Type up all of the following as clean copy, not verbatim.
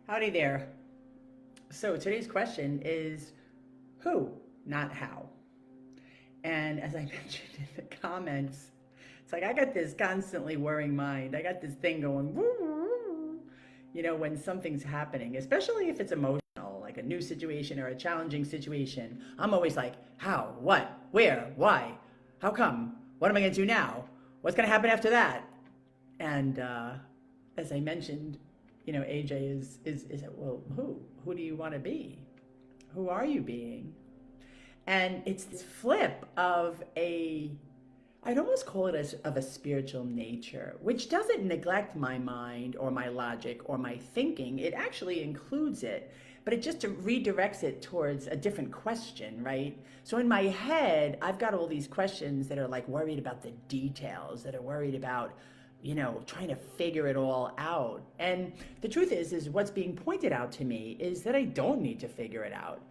Howdy there. So today's question is who, not how. And as I mentioned in the comments, it's like I got this constantly worrying mind. I got this thing going, woo, woo, when something's happening, especially if it's emotional, like a new situation or a challenging situation. I'm always like, how, what, where, why, how come, what am I going to do now? What's going to happen after that? And as I mentioned, AJ is well, who do you want to be? Who are you being? And it's this flip of I'd almost call it of a spiritual nature, which doesn't neglect my mind or my logic or my thinking. It actually includes it, but it just redirects it towards a different question, right? So in my head, I've got all these questions that are like worried about the details, that are worried about trying to figure it all out. And the truth is what's being pointed out to me is that I don't need to figure it out.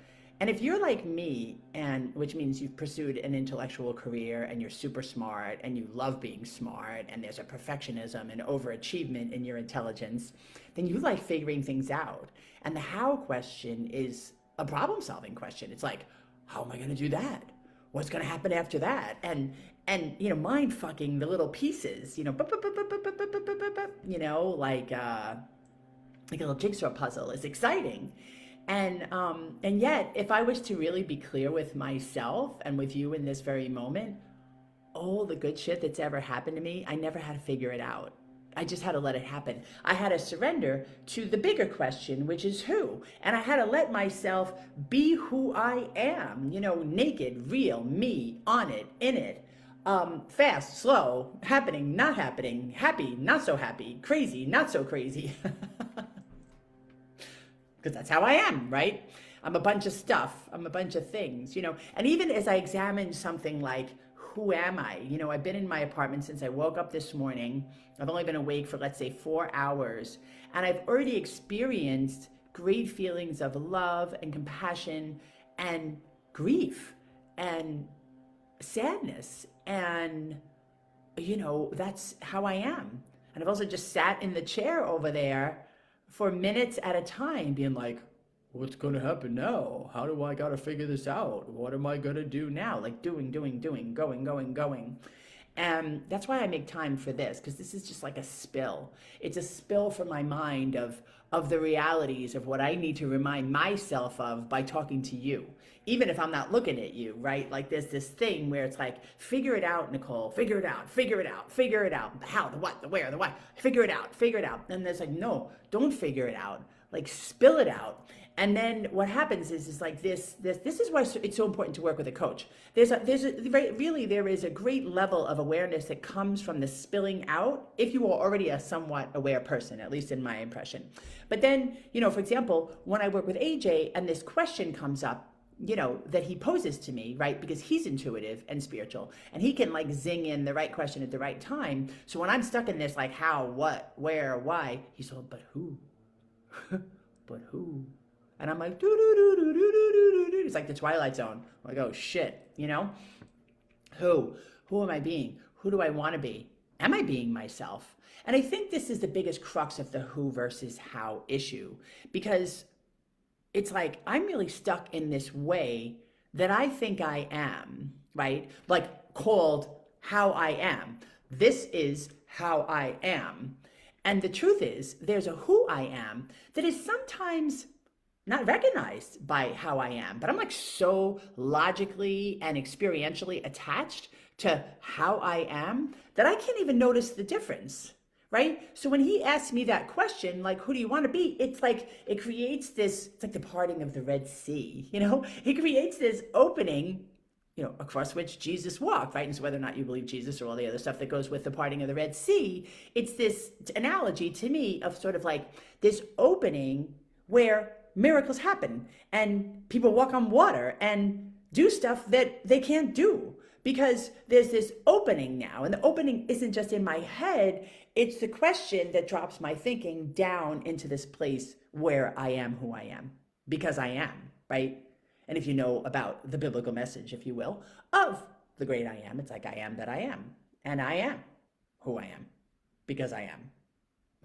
And if you're like me, and which means you've pursued an intellectual career and you're super smart and you love being smart and there's a perfectionism and overachievement in your intelligence, then you like figuring things out. And the how question is a problem solving question. It's like, how am I going to do that? What's going to happen after that? And mind fucking the little pieces, like a little jigsaw puzzle is exciting. And yet, if I was to really be clear with myself and with you in this very moment, all the good shit that's ever happened to me, I never had to figure it out. I just had to let it happen. I had to surrender to the bigger question, which is who. And I had to let myself be who I am, naked, real, me, on it, in it. Fast, slow, happening, not happening, happy, not so happy, crazy, not so crazy. Because that's how I am, right? I'm a bunch of stuff. I'm a bunch of things, And even as I examine something like, who am I? I've been in my apartment since I woke up this morning. I've only been awake for, let's say, 4 hours. And I've already experienced great feelings of love and compassion and grief and sadness. And, that's how I am. And I've also just sat in the chair over there for minutes at a time being like, what's going to happen now? How do I got to figure this out? What am I going to do now? Like doing, going. And that's why I make time for this, because this is just like a spill. It's a spill from my mind of the realities of what I need to remind myself of by talking to you. Even if I'm not looking at you, right? Like there's this thing where it's like, figure it out, Nicole, figure it out, figure it out, figure it out. The how, the what, the where, the why, figure it out, figure it out. And there's like, no, don't figure it out. Like spill it out. And then what happens is like this is why it's so important to work with a coach. There is a great level of awareness that comes from the spilling out if you are already a somewhat aware person, at least in my impression. But then, for example, when I work with AJ and this question comes up, that he poses to me, right? Because he's intuitive and spiritual and he can like zing in the right question at the right time. So when I'm stuck in this, like how, what, where, why, he's all, but who? But who? And I'm like, do do do do do do do do. It's like the Twilight Zone. I'm like, oh shit, Who? Who am I being? Who do I want to be? Am I being myself? And I think this is the biggest crux of the who versus how issue, because it's like I'm really stuck in this way that I think I am, right? Like called how I am. This is how I am. And the truth is, there's a who I am that is sometimes not recognized by how I am, but I'm like so logically and experientially attached to how I am that I can't even notice the difference, right? So when he asks me that question, like, who do you want to be? It's like, it creates this, it's like the parting of the Red Sea, It creates this opening, across which Jesus walked, right? And so whether or not you believe Jesus or all the other stuff that goes with the parting of the Red Sea, it's this analogy to me of sort of like this opening where miracles happen and people walk on water and do stuff that they can't do because there's this opening now. And the opening isn't just in my head, it's the question that drops my thinking down into this place where I am who I am because I am, right? And if you know about the biblical message, if you will, of the great I am, it's like I am that I am. And I am who I am because I am.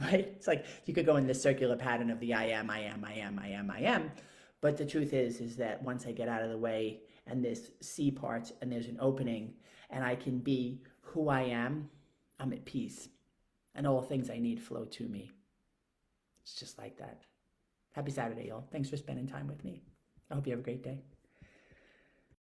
right? It's like you could go in this circular pattern of the I am, I am, I am, I am, I am. But the truth is that once I get out of the way and this C part and there's an opening and I can be who I am, I'm at peace. And all things I need flow to me. It's just like that. Happy Saturday, y'all. Thanks for spending time with me. I hope you have a great day.